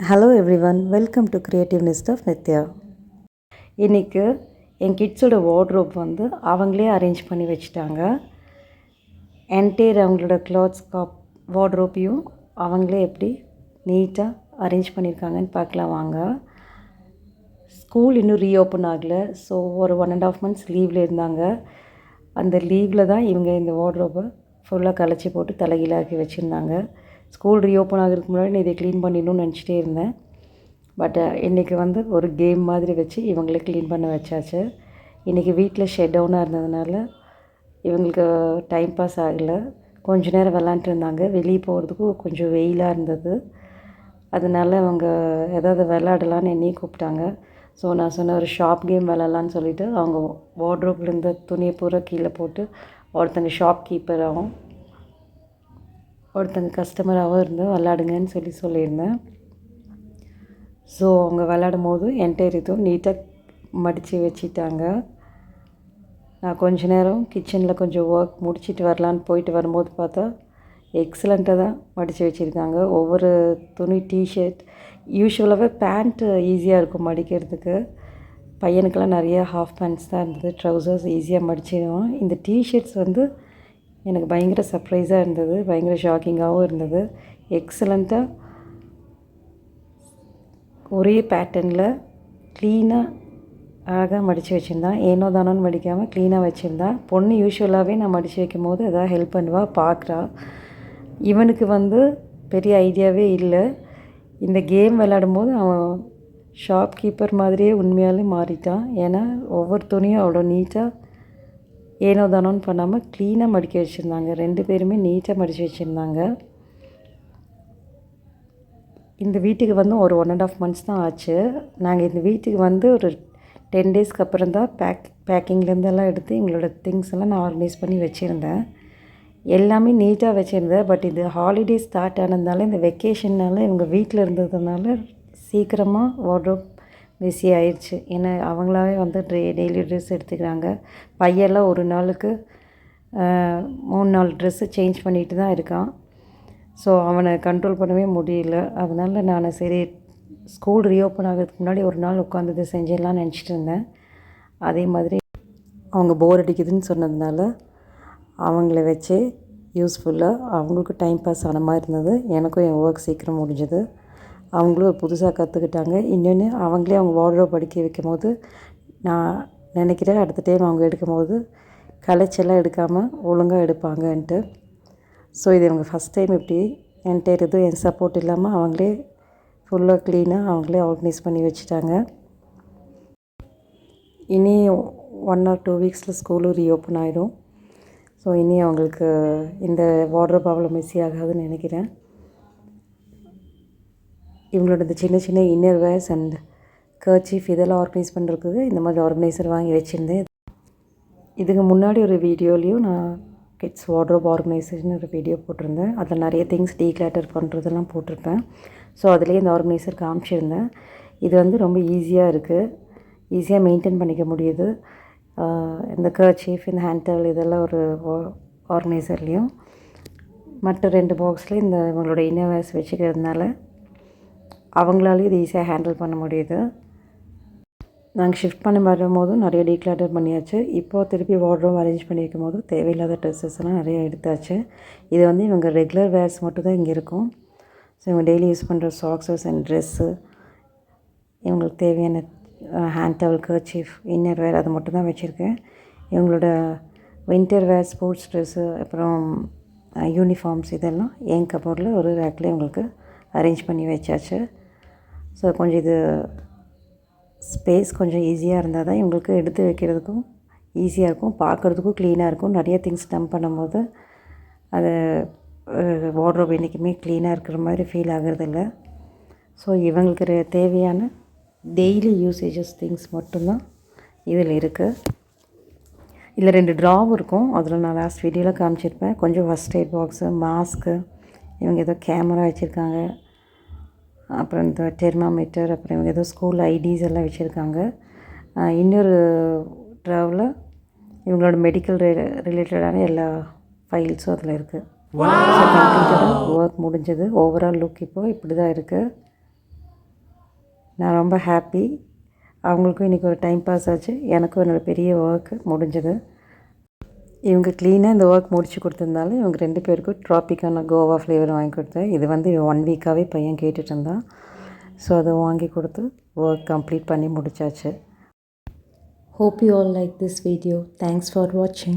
Hello everyone, welcome to creative nest of Nithya. இன்றைக்கி என் கிட்ஸோட wardrobe வந்து அவங்களே அரேஞ்ச் பண்ணி வச்சுட்டாங்க. என்டையர் அவங்களோட கிளாத்ஸ் வார்ட்ரோப்பையும் அவங்களே எப்படி நீட்டாக அரேஞ்ச் பண்ணியிருக்காங்கன்னு பார்க்கலாம் வாங்க. ஸ்கூல் இன்னும் ரீஓப்பன் ஆகலை. ஸோ ஒரு 1.5 months லீவில் இருந்தாங்க. அந்த லீவில் தான் இவங்க இந்த வார்ட்ரோப்பை ஃபுல்லாக கலைச்சி போட்டு தலைகீழாக்கி வச்சுருந்தாங்க. ஸ்கூல் ரீஓப்பன் ஆகிறதுக்கு முன்னாடி நான் இதை க்ளீன் பண்ணிடணும்னு நினச்சிட்டே இருந்தேன். பட் இன்றைக்கி வந்து ஒரு கேம் மாதிரி வச்சு இவங்களே க்ளீன் பண்ண வச்சாச்சு. இன்றைக்கி வீட்டில் ஷட் டவுனாக இருந்ததுனால இவங்களுக்கு டைம் பாஸ் ஆகலை. கொஞ்ச நேரம் விளாண்டுட்டு இருந்தாங்க. வெளியே போகிறதுக்கும் கொஞ்சம் வெயிலாக இருந்தது. அதனால அவங்க ஏதாவது விளாடலான்னு என்னையும் கூப்பிட்டாங்க. ஸோ நான் சொன்ன ஒரு ஷாப் கேம் விளாட்லான்னு சொல்லிவிட்டு அவங்க வார்ட்ரோப்பில் இருந்த துணியை பூரா கீழே போட்டு ஒருத்தங்க ஷாப் கீப்பராகவும் ஒருத்தங்க கஸ்டமராகவும் இருந்து விளாடுங்கன்னு சொல்லியிருந்தேன். ஸோ அவங்க விளாடும் போது என்டையர் இதுவும் நீட்டாக மடித்து வச்சிட்டாங்க. நான் கொஞ்ச நேரம் கிச்சனில் கொஞ்சம் ஒர்க் முடிச்சுட்டு வரலான்னு போயிட்டு வரும்போது பார்த்தா எக்ஸலண்ட்டாக தான் மடித்து வச்சுருக்காங்க. ஒவ்வொரு துணி டிஷர்ட் யூஸ்வலாகவே பேண்ட்டு ஈஸியாக இருக்கும் மடிக்கிறதுக்கு. பையனுக்கெல்லாம் நிறைய ஹாஃப் பேண்ட்ஸ் தான் இருந்தது. ட்ரௌசர்ஸ் ஈஸியாக மடிச்சிடுவோம். இந்த டிஷர்ட்ஸ் வந்து எனக்கு பயங்கர சர்ப்ரைஸாக இருந்தது. பயங்கர ஷாக்கிங்காகவும் இருந்தது. எக்ஸலண்ட்டாக ஒரே பேட்டர்னில் க்ளீனாக அழகாக மடித்து வச்சுருந்தான். ஏனோ தானோன்னு மடிக்காமல் க்ளீனாக வச்சுருந்தான். பொண்ணு யூஸ்வலாகவே நான் மடித்து வைக்கும் போது எதாவது ஹெல்ப் பண்ணுவாள், பார்க்குறா. இவனுக்கு வந்து பெரிய ஐடியாவே இல்லை. இந்த கேம் விளையாடும்போது அவன் ஷாப் கீப்பர் மாதிரியே உண்மையாலே மாறிட்டான். ஏன்னா ஒவ்வொரு துணியும் அவ்வளோ நீட்டாக ஏனோ தானோன்னு பண்ணாமல் க்ளீனாக மடிக்க வச்சுருந்தாங்க. 2 பேருமே நீட்டாக மடித்து வச்சுருந்தாங்க. இந்த வீட்டுக்கு வந்து ஒரு 1.5 months தான் ஆச்சு. நாங்கள் இந்த வீட்டுக்கு வந்து ஒரு 10 daysக்கு அப்புறம் தான் பேக்கிங்லேருந்தெல்லாம் எடுத்து எங்களோட திங்ஸ் எல்லாம் நான் ஆர்கனைஸ் பண்ணி வச்சுருந்தேன். எல்லாமே நீட்டாக வச்சுருந்தேன். பட் இது ஹாலிடே ஸ்டார்ட் ஆனதுனால, இந்த வெக்கேஷன்னால் இவங்க வீட்டில் இருந்ததுனால சீக்கிரமாக வார்ட்ரோப் பிஸி ஆயிடுச்சு. ஏன்னா அவங்களாவே வந்து டெய்லி ட்ரெஸ் எடுத்துக்கிறாங்க. பையெல்லாம் ஒரு நாளுக்கு 3-4 ட்ரெஸ்ஸு சேஞ்ச் பண்ணிட்டு தான் இருக்கான். ஸோ அவனை கண்ட்ரோல் பண்ணவே முடியல. அதனால நான் சரி ஸ்கூல் ரீஓப்பன் ஆகிறதுக்கு முன்னாடி ஒரு நாள் உட்காந்து இதை செஞ்சிடலான்னு நினச்சிட்டு இருந்தேன். அதே மாதிரி அவங்க போர் அடிக்குதுன்னு சொன்னதுனால அவங்கள வச்சு யூஸ்ஃபுல்லாக அவங்களுக்கும் டைம் பாஸ் ஆன மாதிரி இருந்தது. எனக்கும் என் ஒர்க் சீக்கிரம் முடிஞ்சது. அவங்களும் புதுசாக கற்றுக்கிட்டாங்க. இன்னொன்று அவங்களே அவங்க வார்ட்ரோப் படிக்க வைக்கும் போது நான் நினைக்கிறேன் அடுத்த டைம் அவங்க எடுக்கும்போது கலைச்செல்லாம் எடுக்காமல் ஒழுங்காக எடுப்பாங்கன்ட்டு. ஸோ இது அவங்க ஃபஸ்ட் டைம் இப்படி என்டையர் இது என் சப்போர்ட் இல்லாமல் அவங்களே ஃபுல்லாக க்ளீனாக அவங்களே ஆர்கனைஸ் பண்ணி வச்சுட்டாங்க. இனி 1 or 2 weeksல ஸ்கூலும் ரீஓப்பன் ஆகிடும். ஸோ இனி அவங்களுக்கு இந்த வார்ட்ரோப் அவ்வளோ மிஸ்ஸி ஆகாதுன்னு நினைக்கிறேன். இவங்களோட இந்த சின்ன சின்ன இன்னர் வேர்ஸ் அண்ட் கர்ச்சீஃப் இதெல்லாம் ஆர்கனைஸ் பண்ணுறதுக்கு இந்த மாதிரி ஆர்கனைசர் வாங்கி வச்சுருந்தேன். இதுக்கு முன்னாடி ஒரு வீடியோலையும் நான் கிட்ஸ் வார்ட்ரோப் ஆர்கனைசேஷன் ஒரு வீடியோ போட்டிருந்தேன். அதில் நிறைய திங்ஸ் டீக்ளட்டர் பண்ணுறதெல்லாம் போட்டிருப்பேன். ஸோ அதிலே இந்த ஆர்கனைசர் காமிச்சிருந்தேன். இது வந்து ரொம்ப ஈஸியாக இருக்குது. ஈஸியாக மெயின்டைன் பண்ணிக்க முடியுது. இந்த கர்ச்சீஃப், இந்த ஹேண்ட் டவல் இதெல்லாம் ஒரு ஆர்கனைசர்லேயும் மற்ற 2 பாக்ஸ்லேயும் இந்த இவங்களோட இன்னர் வேர்ஸ் வச்சுக்கிறதுனால அவங்களாலேயும் இது ஈஸியாக ஹேண்டில் பண்ண முடியுது. நாங்கள் ஷிஃப்ட் பண்ண வரும்போதும் நிறைய டீக்ளட்டர் பண்ணியாச்சு. இப்போது திருப்பி வார்ட்ரோப் அரேஞ்ச் பண்ணி வைக்கும் போது தேவையில்லாத ட்ரெஸ்ஸஸ் எல்லாம் நிறைய எடுத்தாச்சு. இது வந்து இவங்க ரெகுலர் வேர்ஸ் மட்டும் தான் இங்கே இருக்கும். ஸோ இவங்க டெய்லி யூஸ் பண்ணுற சாக்ஸஸ் அண்ட் ட்ரெஸ்ஸு, இவங்களுக்கு தேவையான hand towel, kerchief, inner wear அது மட்டும் தான் வச்சுருக்கேன். இவங்களோட வின்டர் வேர், ஸ்போர்ட்ஸ் ட்ரெஸ்ஸு, அப்புறம் யூனிஃபார்ம்ஸ் இதெல்லாம் என் கபோர்டில் ஒரு ரேக்கில் இவங்களுக்கு அரேஞ்ச் பண்ணி வச்சாச்சு. ஸோ கொஞ்சம் இது ஸ்பேஸ் கொஞ்சம் ஈஸியாக இருந்தால் தான் இவங்களுக்கு எடுத்து வைக்கிறதுக்கும் ஈஸியாக இருக்கும், பார்க்குறதுக்கும் க்ளீனாக இருக்கும். நிறைய திங்ஸ் டம்ப் பண்ணும்போது அது வார்ட்ரோப் என்றைக்குமே க்ளீனாக இருக்கிற மாதிரி ஃபீல் ஆகிறதில்ல. ஸோ இவங்களுக்கு தேவையான டெய்லி யூசேஜஸ் திங்ஸ் மட்டும்தான் இதில் இருக்குது. இதில் 2 ட்ராவும் இருக்கும். அதில் நான் லாஸ்ட் வீடியோவில் காமிச்சிருப்பேன். கொஞ்சம் ஃபஸ்ட் எய்ட் பாக்ஸு, மாஸ்க்கு, இவங்க ஏதோ கேமரா வச்சுருக்காங்க, அப்புறம் இந்த தெர்மாமீட்டர், அப்புறம் இவங்க ஏதோ ஸ்கூல் ஐடிஸ் எல்லாம் வச்சுருக்காங்க. இன்னொரு ட்ராவில் இவங்களோட மெடிக்கல் ரிலேட்டடான எல்லா ஃபைல்ஸும் அதில் இருக்குது. ஸோ கம்ப்ளீட்டடாக ஒர்க் முடிஞ்சது. ஓவரால் லுக் இப்போது இப்படி தான் இருக்குது. நான் ரொம்ப ஹாப்பி. அவங்களுக்கும் இன்றைக்கி ஒரு டைம் பாஸ் ஆச்சு, எனக்கும் என்னோடய பெரிய ஒர்க்கு முடிஞ்சது. இவங்க க்ளீனாக இந்த ஒர்க் முடிச்சு கொடுத்ததுனால இவங்க 2 பேருக்கும் ட்ராபிக்கான கோவா ஃப்ளேவர் வாங்கி கொடுத்தேன். இது வந்து 1 வீக்காகவே பையன் கேட்டுட்டு இருந்தான். ஸோ அதை வாங்கி கொடுத்து ஒர்க் கம்ப்ளீட் பண்ணி முடிச்சாச்சு. Hope you all like this video. Thanks for watching.